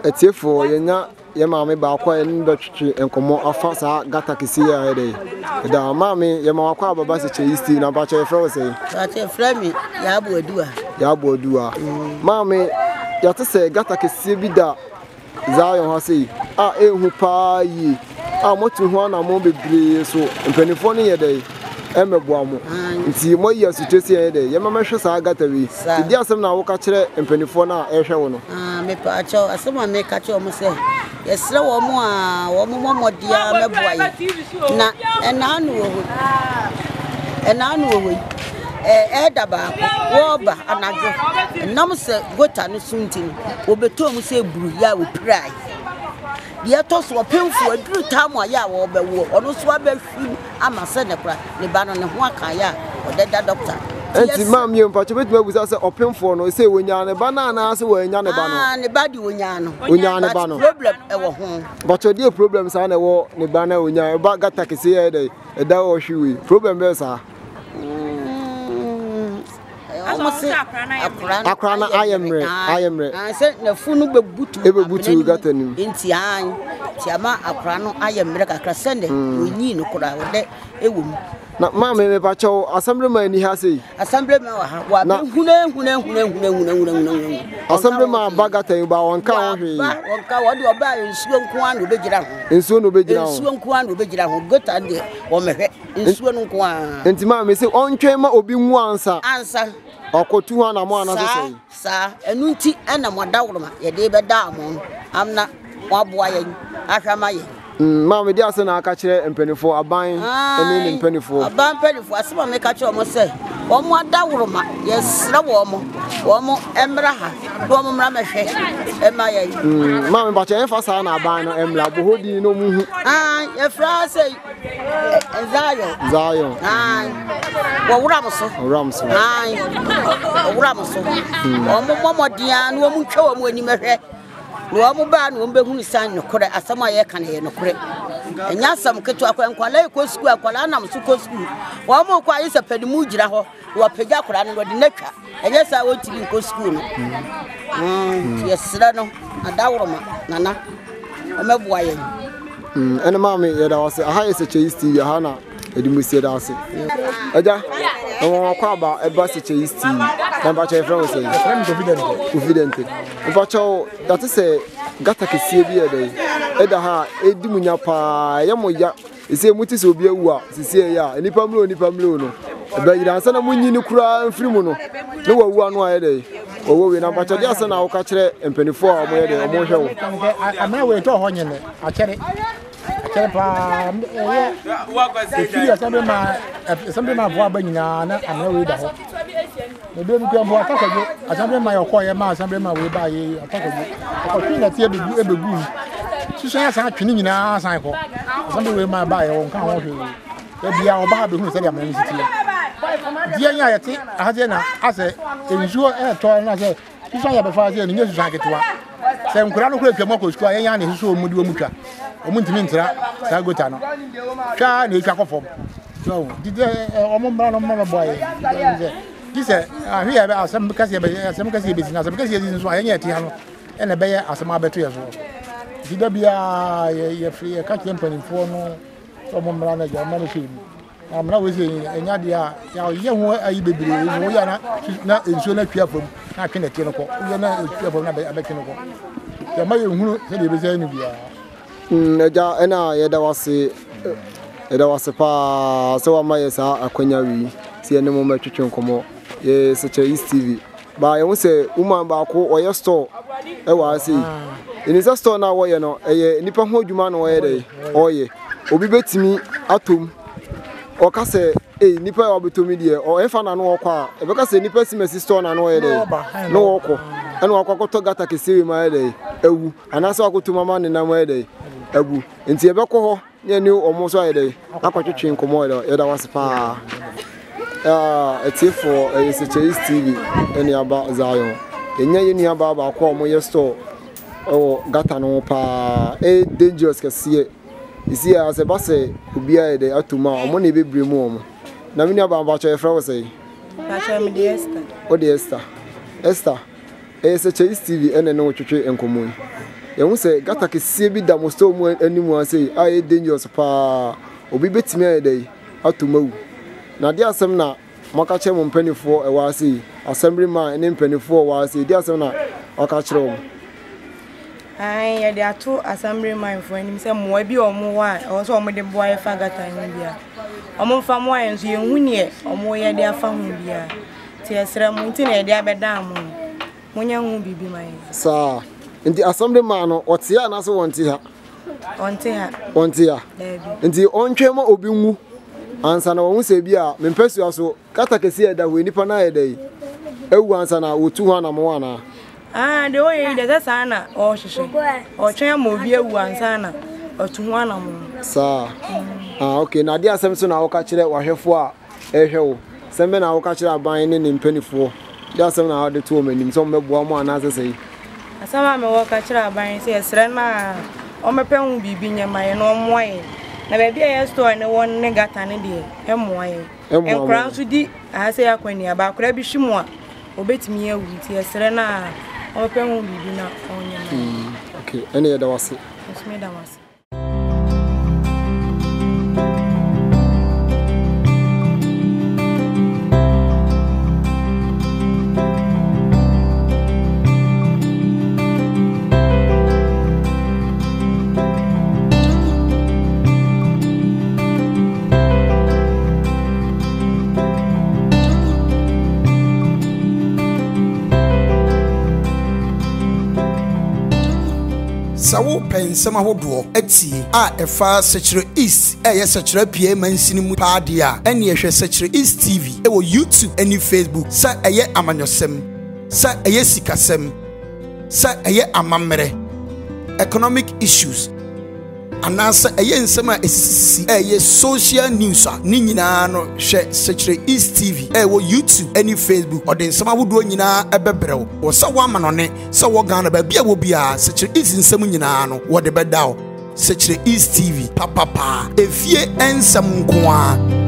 etiefo yenya ye maame ba kwa en betwetwe enkomo afa sa gata kisi ya dey da maame ye ma kwa baba Sekyere Steve na ba che frɛ say che frɛ mi ya boadua maame ya te se gata kisi bi da Zion ha say ehu pa yi motu ho na mo bebre so mpanifo ne ye dey emeboa mo nti mo yi situation ye dey ye ma hwe sa gata wi di asem na wo ka kire mpanifo na ehwe wo no me pa cho asem me ka cho mo se yesre wo mo wo mo modia meboa yi na enanu wo daba wo ba anajo nam se gota no sunti wo beto mo se buru ya wo prai ye to so pemfo aduru tamu ya wo be wo ono so abahwi ama se ne kra ne ba no ne ho aka ya odeda doctor enti mam ye mpacho betima busa se opemfo no se wonya ne ba na se wonya ne ba no ne ba di wonya no ne ba no problem e wo ho but odi problem sa na wo ne ba na wonya ba gata kese ye dey e da wo hwi problem be sa akrana ayemre se na funu bebutu gata nim enti ti ama akrano ayemre kakra sende onyi no kura wode ewum na maame me pa cho assembly man ni ha sei assembly man wa be huna assembly man bagata yu ba wonka ho hwe wonka wode oba nsuo nko an obegira ho nsuo no obegira ho nsuo nko an obegira ho gota de wo mehwe nsuo no nko an enti maame se ontwe ma obi nwu ansa okotu ho na mo anaso sei sa enu nti ena mo dawroma ye de be da mo amna waboa ye ahwama ye maame di ase na aka kire mpanifo aban ene ne mpanifo aban mpanifo asema me ka kire mo se wo mo adawroma ye sra wo mo emra ha wo mo mra mehwe ema ye maame ba che fa sa na aban no emra bo hodi no mu hu ye fra se Zion wo wura mo so wo mo modia no mo twa wo mo ani mehwe no mo ba no be hunu san no kore asama ye kan ye no kore enya sam ketu akwa nkwala ko school akwala na mso ko school wo mo kwa yesa pedimu gira ho wo pega kora no de natwa enya sa wo tibi ko school no yesra no adawroma nana o meboa ye ene maame ye da wase aha Sekyere Steve ha na edimusie da wase aja o kwa ba eba Sekyere Steve na ba che friend say confident ba cho that is gata kesie bi e eda ha edimunya pa ye moya ise muti so bi awu a sisie ya nipa mlo no ba yira ansa na munyi ni kura mfiri mu no ne wawu anu aye dey owo we na ba cho dia se na wo ka kire empanifo a mo ye dey o mo hwe wo amna we to ho nyene akere pa if somebody ma voa banyina na amna we da ho no be mu kwa mbo atakojo assembly ma yokoye ma assembly ma we ba ye atakojo ko twina tie ebegu susu ya san twini nyina san ko assembly we ma ba ye won kan ho hwe e bia oba be hu se dia ma ni sitie dia nya yete ahaje na ase enjuo to na se susu ya be fa se ni nyesu san ketwa se nkura no kura twamo ko skua ye nya ne susu omudi omutwa omuntimi ntira sa gota no twa na etwa kofom so dide omomra no mama boy dise ahwe ya be asem kasi be zina asem kasi zin so anya ti ha no ene be ya asem abeto ye so dide bia ye free ka company fo no omomra na ja ma no shi amna we se enya dia ya ye ho ayi bebre wo ya na enso na twa fam na twene tie no ko ye na twa fam na be twene ko ya ma ye hunu se de be se ni bia ja ena ye da wase pa so wa ma ye sa akwanya wi si ene mo matwetwe nkomo ye Sekyere Steve ba ye wo se woman ba ko oye store e wa se eni sa store na wo ye no eye nipa ho adwuma no wo ye dey oye obi betimi atom o ka se nipa wa betomi de o efa na no okwa e be ka se nipa simesi store na no wo ye dey no wo ko ene wa kwa to gata kesiwe ma ye dey ewu anasa wa ko to mama ne na ma ye dey abu nti ebekọ ho ne ni omo so ayede akwatwetwe nkomo yeda wase pa etifo Sekyere Steve eni aba Zion enya ye ni aba ba kwa omo ye store o gata no pa dangerous kase isi ya se base obi ayede atuma omo na ebebre mu omo na mini aba ba cho ye fra wo sei ba cho me de Esther o de Esther Sekyere Steve ene no twetwe nkomo hu say gata kese bi da mosto mu animu ase aye dangerous pa obi betimi ayedai atomawu na dia asem na maka che mo mpanifo e wa ase assembly man ne mpanifo wa ase dia asem na aka kire wo ai ya dia to assembly man fo anim say mo bi omo wa o so omo de boy fa gata ni bia omo fa mo ayen so ye hunie omo ye de afa hu bia ti esra mu nti na de abeda mu munya hu bibi mai sa nti assembly man no ote ya na so wonte ha onte ha nti ontwe ma obi nwu ansa na won se bia mempesu aso kata kesi eda ho nipa na eda yi ewu ansa na wotu ho na mo na de oye de sa na o hwehwe o twen ma obi ewu ansa na otu ho na mo sa okay na dia asem so na wo ka kire wahwefo a ehwe wo sembe na wo ka kire aban ne mpanifo dia asem na de to manim so meboa mo ana asese asama me wo ka kire aban se esre na o mepe hu bibi nyamaye no moye na baby a store ne won ne gata ne de emoye enkran so di ase yakwani aba akora bi hwimu a obetimi awu ti esre na o mepe hu bibi na onye okay ene ya da wase me da wase Sawo pensema hodo atie a efa Sekyere East Sekyere pie mansini mu paade a ene ehwe Sekyere East TV e wo YouTube eni Facebook sa amanyosem sa sikasem sa amamere economic issues anasa nsema esisi social news a ni nyina no hwe Sekyere East TV wo YouTube eni Facebook ode nsema hodo nyina ebebrew wo sa wo amanone sa wo Ghana ba bia wo bia Sekyere East nsem nyina no wo de bedaw Sekyere East TV papa efie ensem nko a